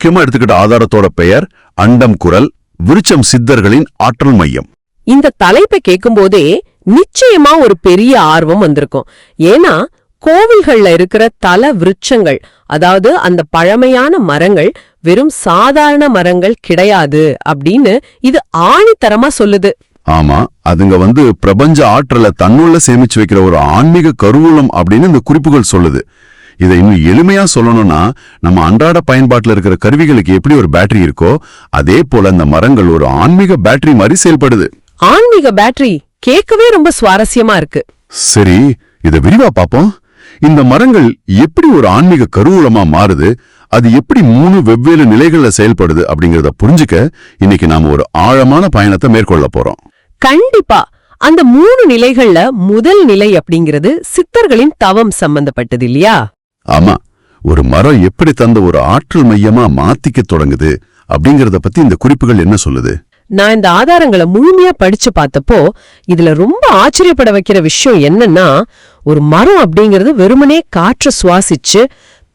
முக்கியமா எடுத்துக்கிட்ட ஆதாரத்தோட பெயர் அண்டம் குரல் விருட்சம் சித்தர்களின் ஆற்றல் மையம். இந்த தலைப்பை கேட்கும்போதே நிச்சயமா ஒரு பெரிய ஆர்வம் வந்திருக்கும். ஏன்னா கோவில்கள்ல இருக்கிற தல விருட்சங்கள், அதாவது அந்த பழமையான மரங்கள் வெறும் சாதாரண மரங்கள் கிடையாது அப்படின்னு இது ஆணித்தரமா சொல்லுது. ஆமா, அதுங்க பிரபஞ்ச ஆற்றலை தன்னுள்ள சேமிச்சு வைக்கிற ஒரு ஆன்மீக கருவூலம் அப்படின்னு இந்த குறிப்புகள் சொல்லுது. இதை இன்னும் எளிமையா சொல்லணும்னா, நம்ம அன்றாட பயன்பாட்டில் இருக்கிற கருவிகளுக்கு எப்படி ஒரு பேட்டரி இருக்கோ அதே போல இந்த மரங்கள் ஒரு ஆன்மீக பேட்டரி மாதிரி செயல்படுது. ஆன்மீக பேட்டரி கேட்கவே ரொம்ப சுவாரஸ்யமா இருக்கு. சரி, இதை விரிவா பாப்போம். இந்த மரங்கள் எப்படி ஒரு ஆன்மீக கருவூலமா மாறுது, அது எப்படி 3 வெவ்வேறு நிலைகள்ல செயல்படுது அப்படிங்கறத புரிஞ்சுக்க இன்னைக்கு நாம ஒரு ஆழமான பயணத்தை மேற்கொள்ள போறோம். கண்டிப்பா. அந்த 3 நிலைகள்ல முதல் நிலை அப்படிங்கிறது சித்தர்களின் தவம் சம்பந்தப்பட்டது இல்லையா? ஆமா, ஒரு மரம் எப்படி தந்த ஒரு ஆற்றல் மையமா மாத்திக்க தொடங்குது அப்படிங்கறத பத்தி இந்த குறிப்புகள் என்ன சொல்லுது? நான் இந்த ஆதாரங்களை முழுமையா படிச்சு பார்த்தப்போ இதுல ரொம்ப ஆச்சரியப்பட வைக்கிற விஷயம் என்னன்னா, ஒரு மரம் அப்படிங்கிறது வெறுமனே காற்று சுவாசிச்சு